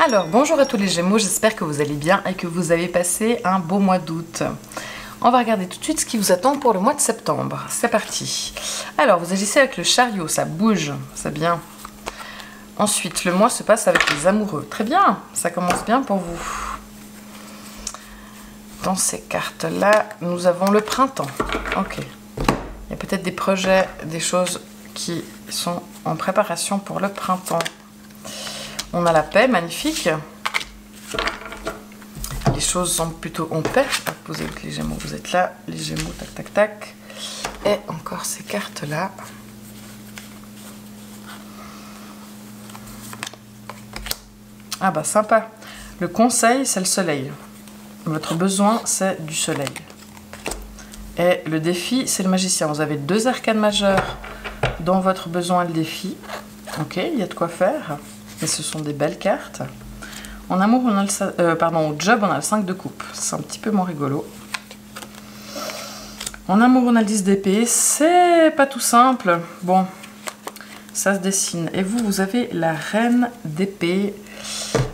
Alors, bonjour à tous les Gémeaux, j'espère que vous allez bien et que vous avez passé un beau mois d'août. On va regarder tout de suite ce qui vous attend pour le mois de septembre. C'est parti. Alors, vous agissez avec le chariot, ça bouge, c'est bien. Ensuite, le mois se passe avec les amoureux. Très bien, ça commence bien pour vous. Dans ces cartes-là, nous avons le printemps. Ok. Il y a peut-être des projets, des choses qui sont en préparation pour le printemps. On a la paix, magnifique. Les choses sont plutôt en paix. Vous êtes les Gémeaux, vous êtes là. Les Gémeaux, tac, tac, tac. Et encore ces cartes-là. Ah bah sympa. Le conseil, c'est le soleil. Votre besoin, c'est du soleil. Et le défi, c'est le magicien. Vous avez deux arcanes majeures dans votre besoin et le défi. Ok, il y a de quoi faire. Et ce sont des belles cartes. En amour, on a au job, on a le 5 de coupe. C'est un petit peu moins rigolo. En amour, on a le 10 d'épée. C'est pas tout simple. Bon, ça se dessine. Et vous, vous avez la reine d'épée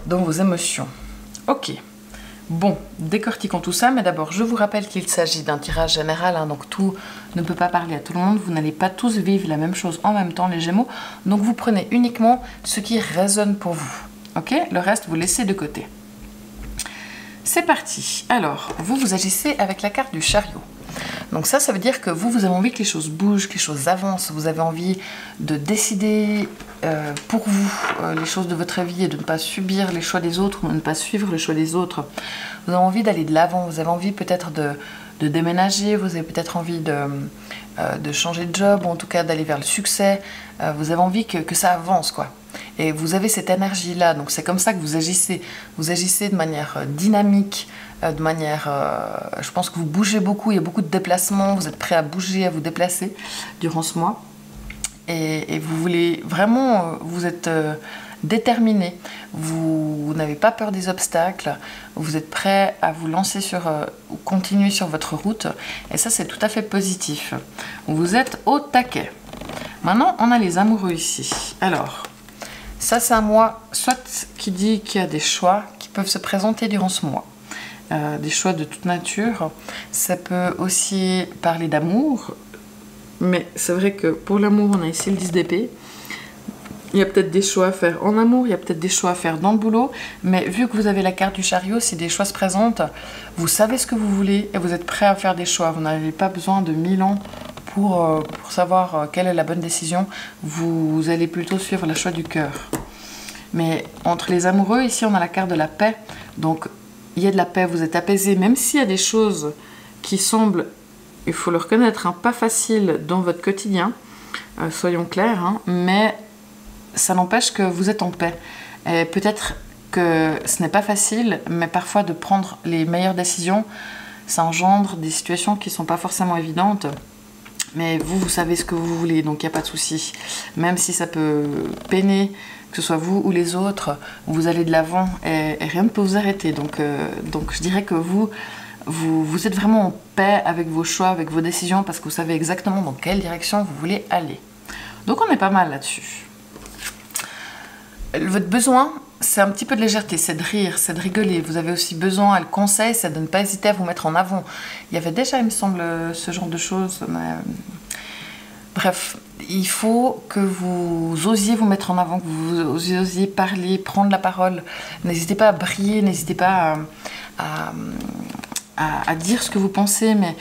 dans vos émotions. Ok. Bon, décortiquons tout ça, mais d'abord, je vous rappelle qu'il s'agit d'un tirage général, hein, donc tout ne peut pas parler à tout le monde. Vous n'allez pas tous vivre la même chose en même temps, les Gémeaux. Donc, vous prenez uniquement ce qui résonne pour vous. Ok? Le reste, vous laissez de côté. C'est parti. Alors, vous agissez avec la carte du chariot. Donc ça veut dire que vous avez envie que les choses bougent, que les choses avancent. Vous avez envie de décider pour vous les choses de votre vie et de ne pas subir les choix des autres ou de ne pas suivre les choix des autres. Vous avez envie d'aller de l'avant. Vous avez envie peut-être de déménager. Vous avez peut-être envie de changer de job ou en tout cas d'aller vers le succès. Vous avez envie que ça avance, quoi. Et vous avez cette énergie-là. Donc c'est comme ça que vous agissez. Vous agissez de manière dynamique. De manière, je pense que vous bougez beaucoup, il y a beaucoup de déplacements, vous êtes prêt à bouger, à vous déplacer durant ce mois. Et vous voulez vraiment, vous êtes déterminé, vous n'avez pas peur des obstacles, vous êtes prêt à vous lancer ou continuer sur votre route. Et ça, c'est tout à fait positif. Vous êtes au taquet. Maintenant, on a les amoureux ici. Alors, ça, c'est un mois, soit qui dit qu'il y a des choix qui peuvent se présenter durant ce mois. Des choix de toute nature. Ça peut aussi parler d'amour, mais c'est vrai que pour l'amour, on a ici le 10 d'épée. Il y a peut-être des choix à faire en amour, il y a peut-être des choix à faire dans le boulot, mais vu que vous avez la carte du chariot, si des choix se présentent, vous savez ce que vous voulez et vous êtes prêt à faire des choix. Vous n'avez pas besoin de 1000 ans pour savoir quelle est la bonne décision. Vous allez plutôt suivre le choix du cœur. Mais entre les amoureux, ici, on a la carte de la paix, donc il y a de la paix, vous êtes apaisé, même s'il y a des choses qui semblent, il faut le reconnaître, hein, pas faciles dans votre quotidien, soyons clairs, hein, mais ça n'empêche que vous êtes en paix. Et peut-être que ce n'est pas facile, mais parfois de prendre les meilleures décisions, ça engendre des situations qui ne sont pas forcément évidentes. Mais vous savez ce que vous voulez, donc il n'y a pas de souci. Même si ça peut peiner, que ce soit vous ou les autres, vous allez de l'avant et rien ne peut vous arrêter. Donc je dirais que vous êtes vraiment en paix avec vos choix, avec vos décisions, parce que vous savez exactement dans quelle direction vous voulez aller. Donc on est pas mal là-dessus. Votre besoin, c'est un petit peu de légèreté, c'est de rire, c'est de rigoler. Vous avez aussi besoin, le conseil, c'est de ne pas hésiter à vous mettre en avant. Il y avait déjà, il me semble, ce genre de choses, mais... Bref, il faut que vous osiez vous mettre en avant, que vous osiez parler, prendre la parole. N'hésitez pas à briller, n'hésitez pas à dire ce que vous pensez, mais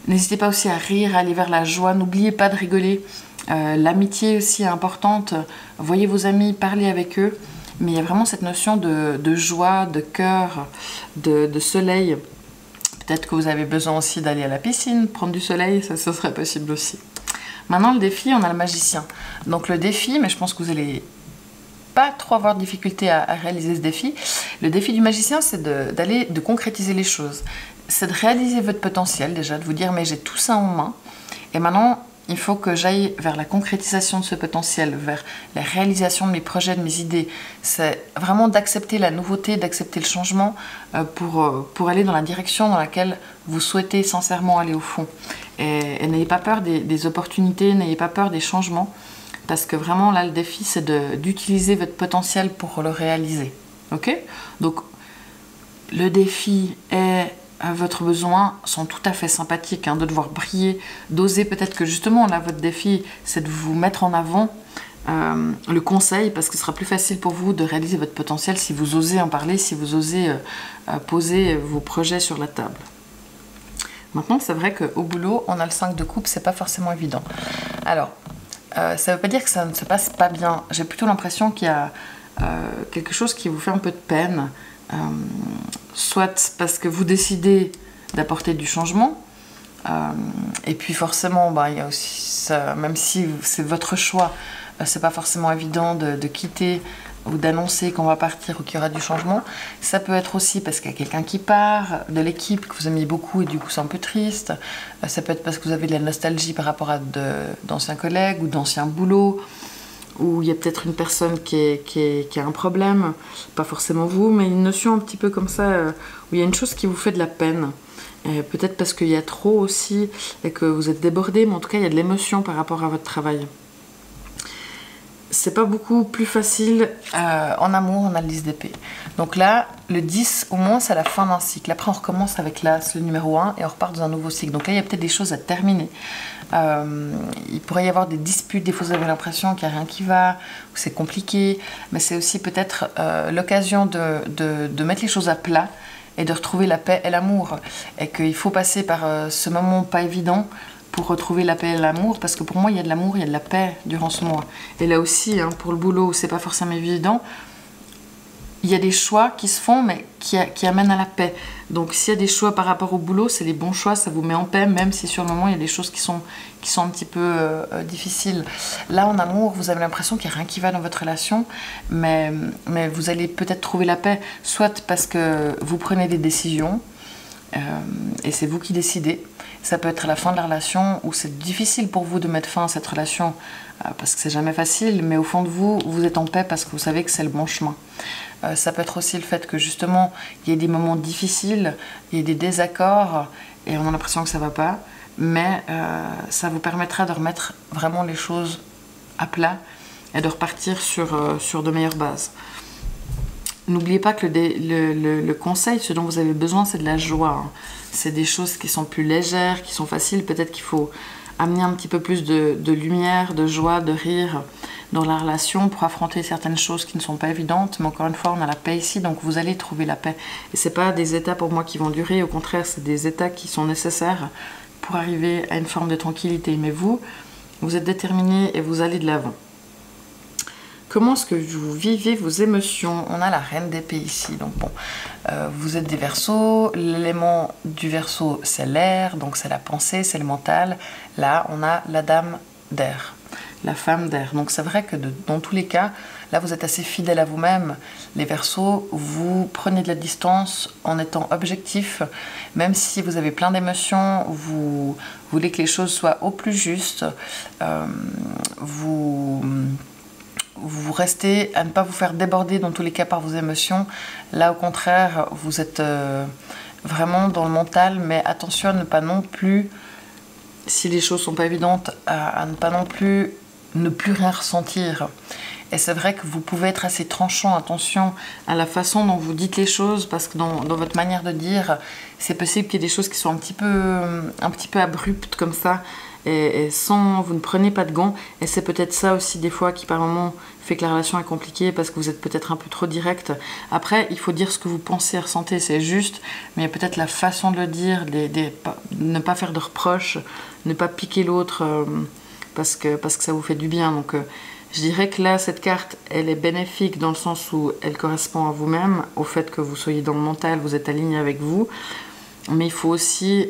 n'hésitez pas aussi à rire, à aller vers la joie. N'oubliez pas de rigoler. L'amitié aussi est importante. Voyez vos amis, parlez avec eux. Mais il y a vraiment cette notion de joie, de cœur, de soleil. Peut-être que vous avez besoin aussi d'aller à la piscine, prendre du soleil, ça serait possible aussi. Maintenant, le défi, on a le magicien. Donc le défi, mais je pense que vous n'allez pas trop avoir de difficulté à réaliser ce défi. Le défi du magicien, c'est de concrétiser les choses. C'est de réaliser votre potentiel déjà, de vous dire mais j'ai tout ça en main. Et maintenant, il faut que j'aille vers la concrétisation de ce potentiel, vers la réalisation de mes projets, de mes idées. C'est vraiment d'accepter la nouveauté, d'accepter le changement pour aller dans la direction dans laquelle vous souhaitez sincèrement aller au fond. Et n'ayez pas peur des opportunités, n'ayez pas peur des changements, parce que vraiment là, le défi, c'est d'utiliser votre potentiel pour le réaliser. Ok? Donc, le défi est... Votre besoin sont tout à fait sympathiques, hein, de devoir briller, d'oser. Peut-être que justement, là, votre défi, c'est de vous mettre en avant. Le conseil, parce que ce sera plus facile pour vous de réaliser votre potentiel si vous osez en parler, si vous osez poser vos projets sur la table. Maintenant, c'est vrai qu'au boulot, on a le 5 de coupe, c'est pas forcément évident. Alors, ça veut pas dire que ça ne se passe pas bien. J'ai plutôt l'impression qu'il y a quelque chose qui vous fait un peu de peine. Soit parce que vous décidez d'apporter du changement, et puis forcément, il y a aussi ça, même si c'est votre choix, c'est pas forcément évident de quitter ou d'annoncer qu'on va partir ou qu'il y aura du changement. Ça peut être aussi parce qu'il y a quelqu'un qui part de l'équipe que vous aimiez beaucoup et du coup c'est un peu triste. Ça peut être parce que vous avez de la nostalgie par rapport à d'anciens collègues ou d'anciens boulots, où il y a peut-être une personne qui a un problème, pas forcément vous, mais une notion un petit peu comme ça, où il y a une chose qui vous fait de la peine. Peut-être parce qu'il y a trop aussi, et que vous êtes débordé, mais en tout cas il y a de l'émotion par rapport à votre travail. C'est pas beaucoup plus facile. En amour, on a le 10 d'épée. Donc là, le 10, au moins, c'est la fin d'un cycle. Après, on recommence avec l'As, le numéro 1, et on repart dans un nouveau cycle. Donc là, il y a peut-être des choses à terminer. Il pourrait y avoir des disputes. Des fois, vous avez l'impression qu'il n'y a rien qui va, que c'est compliqué. Mais c'est aussi peut-être l'occasion de mettre les choses à plat et de retrouver la paix et l'amour. Et qu'il faut passer par ce moment pas évident pour retrouver la paix et l'amour, parce que pour moi, il y a de l'amour, il y a de la paix durant ce mois. Et là aussi, hein, pour le boulot, c'est pas forcément évident, il y a des choix qui se font, mais qui amènent à la paix. Donc, s'il y a des choix par rapport au boulot, c'est les bons choix, ça vous met en paix, même si sur le moment, il y a des choses qui sont un petit peu difficiles. Là, en amour, vous avez l'impression qu'il n'y a rien qui va dans votre relation, mais vous allez peut-être trouver la paix, soit parce que vous prenez des décisions, et c'est vous qui décidez. Ça peut être la fin de la relation, où c'est difficile pour vous de mettre fin à cette relation, parce que c'est jamais facile, mais au fond de vous, vous êtes en paix parce que vous savez que c'est le bon chemin. Ça peut être aussi le fait que justement, il y ait des moments difficiles, il y ait des désaccords, et on a l'impression que ça va pas, mais ça vous permettra de remettre vraiment les choses à plat et de repartir sur de meilleures bases. N'oubliez pas que le conseil, ce dont vous avez besoin, c'est de la joie. Hein. C'est des choses qui sont plus légères, qui sont faciles. Peut-être qu'il faut amener un petit peu plus de lumière, de joie, de rire dans la relation pour affronter certaines choses qui ne sont pas évidentes. Mais encore une fois, on a la paix ici, donc vous allez trouver la paix. Et ce n'est pas des états pour moi qui vont durer. Au contraire, c'est des états qui sont nécessaires pour arriver à une forme de tranquillité. Mais vous êtes déterminé et vous allez de l'avant. Comment est-ce que vous vivez vos émotions? On a la reine d'épée ici, donc bon, vous êtes des Verseaux, l'élément du Verseau c'est l'air, donc c'est la pensée, c'est le mental. Là, on a la dame d'air, la femme d'air. Donc c'est vrai que dans tous les cas, là vous êtes assez fidèle à vous-même. Les Verseaux, vous prenez de la distance en étant objectif, même si vous avez plein d'émotions, vous voulez que les choses soient au plus juste, vous restez à ne pas vous faire déborder dans tous les cas par vos émotions. Là, au contraire, vous êtes vraiment dans le mental, mais attention à ne pas non plus, si les choses sont pas évidentes, à ne pas non plus ne plus rien ressentir. Et c'est vrai que vous pouvez être assez tranchant. Attention à la façon dont vous dites les choses, parce que dans votre manière de dire, c'est possible qu'il y ait des choses qui sont un petit peu abruptes comme ça, et sans, vous ne prenez pas de gants. Et c'est peut-être ça aussi des fois qui par moments fait que la relation est compliquée, parce que vous êtes peut-être un peu trop direct. Après, il faut dire ce que vous pensez et ressentez, c'est juste, mais il y a peut-être la façon de le dire, ne pas faire de reproches, ne pas piquer l'autre, parce que ça vous fait du bien. Donc je dirais que là, cette carte, elle est bénéfique dans le sens où elle correspond à vous-même, au fait que vous soyez dans le mental, vous êtes aligné avec vous. Mais il faut aussi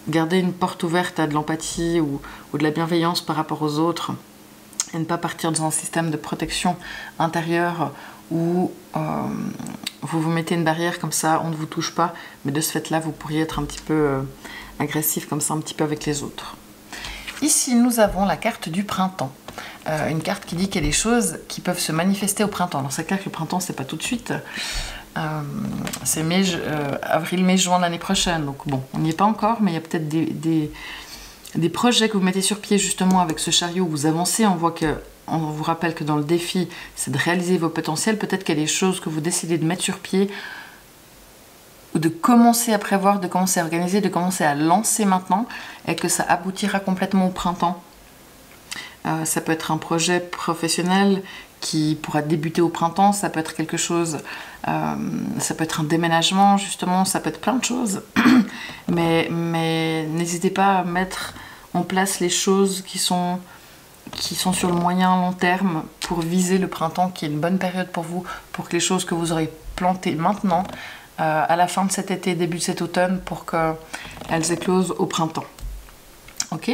garder une porte ouverte à de l'empathie ou de la bienveillance par rapport aux autres, et ne pas partir dans un système de protection intérieure où vous vous mettez une barrière comme ça, on ne vous touche pas, mais de ce fait-là, vous pourriez être un petit peu agressif comme ça, un petit peu avec les autres. Ici, nous avons la carte du printemps. Une carte qui dit qu'il y a des choses qui peuvent se manifester au printemps. Alors c'est clair que le printemps, c'est pas tout de suite. C'est avril, mai, juin l'année prochaine. Donc bon, on n'y est pas encore, mais il y a peut-être des projets que vous mettez sur pied justement avec ce chariot où vous avancez. On voit que on vous rappelle que dans le défi, c'est de réaliser vos potentiels. Peut-être qu'il y a des choses que vous décidez de mettre sur pied ou de commencer à prévoir, de commencer à organiser, de commencer à lancer maintenant et que ça aboutira complètement au printemps. Ça peut être un projet professionnel qui pourra débuter au printemps, ça peut être quelque chose, ça peut être un déménagement justement, ça peut être plein de choses. mais n'hésitez pas à mettre en place les choses qui sont sur le moyen long terme pour viser le printemps qui est une bonne période pour vous, pour que les choses que vous aurez plantées maintenant, à la fin de cet été, début de cet automne, pour qu'elles éclosent au printemps. Ok,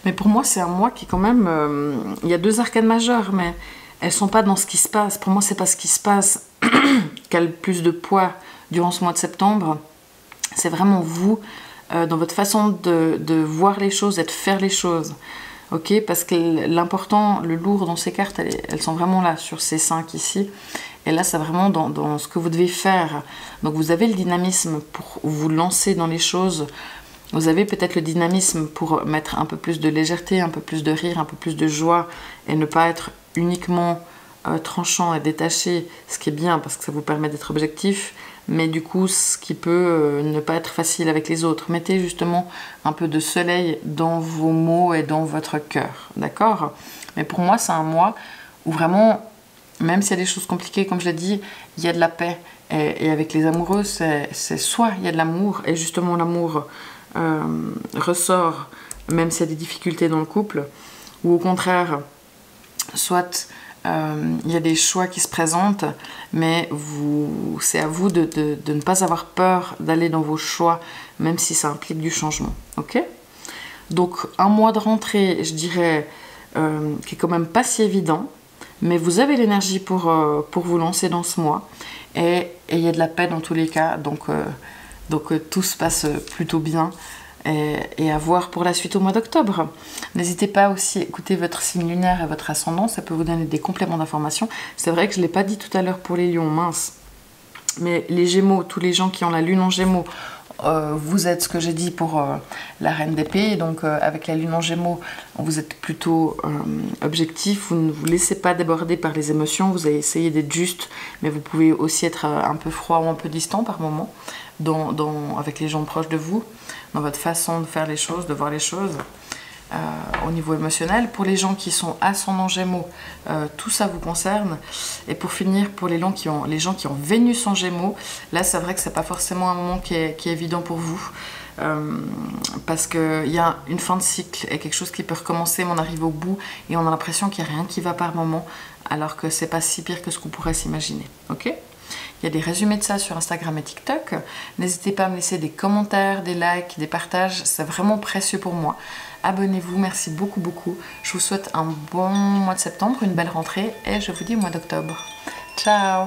mais pour moi c'est un mois qui quand même, il y a 2 arcanes majeures, mais elles sont pas dans ce qui se passe. Pour moi c'est pas ce qui se passe qui a le plus de poids durant ce mois de septembre. C'est vraiment vous, dans votre façon de voir les choses et de faire les choses. Ok, parce que l'important, le lourd dans ces cartes, elles sont vraiment là, sur ces 5 ici. Et là, c'est vraiment dans ce que vous devez faire. Donc vous avez le dynamisme pour vous lancer dans les choses. Vous avez peut-être le dynamisme pour mettre un peu plus de légèreté, un peu plus de rire, un peu plus de joie et ne pas être uniquement tranchant et détaché, ce qui est bien parce que ça vous permet d'être objectif, mais du coup ce qui peut ne pas être facile avec les autres. Mettez justement un peu de soleil dans vos mots et dans votre cœur, d'accord? Mais pour moi c'est un mois où vraiment, même s'il y a des choses compliquées comme je l'ai dit, il y a de la paix. Et avec les amoureux, c'est soit il y a de l'amour et justement l'amour ressort même s'il y a des difficultés dans le couple, ou au contraire soit il y a des choix qui se présentent, mais c'est à vous de ne pas avoir peur d'aller dans vos choix, même si ça implique du changement. Ok? Donc un mois de rentrée, je dirais, qui est quand même pas si évident, mais vous avez l'énergie pour vous lancer dans ce mois, et il y a de la paix dans tous les cas, donc tout se passe plutôt bien. Et à voir pour la suite au mois d'octobre. N'hésitez pas aussi à écouter votre signe lunaire et votre ascendant, ça peut vous donner des compléments d'information. C'est vrai que je ne l'ai pas dit tout à l'heure pour les lions, mince. Mais les gémeaux, tous les gens qui ont la lune en gémeaux, vous êtes ce que j'ai dit pour la reine d'épée. Donc avec la lune en gémeaux, vous êtes plutôt objectif, vous ne vous laissez pas déborder par les émotions, vous allez essayer d'être juste, mais vous pouvez aussi être un peu froid ou un peu distant par moment, avec les gens proches de vous, dans votre façon de faire les choses, de voir les choses. Au niveau émotionnel, pour les gens qui sont ascendant gémeaux, tout ça vous concerne. Et pour finir, pour les gens qui ont Vénus en gémeaux, là c'est vrai que c'est pas forcément un moment qui est évident pour vous, parce qu'il y a une fin de cycle et quelque chose qui peut recommencer, mais on arrive au bout et on a l'impression qu'il n'y a rien qui va par moment, alors que c'est pas si pire que ce qu'on pourrait s'imaginer. Ok ? Il y a des résumés de ça sur Instagram et TikTok. N'hésitez pas à me laisser des commentaires, des likes, des partages. C'est vraiment précieux pour moi. Abonnez-vous, merci beaucoup, beaucoup. Je vous souhaite un bon mois de septembre, une belle rentrée et je vous dis au mois d'octobre. Ciao!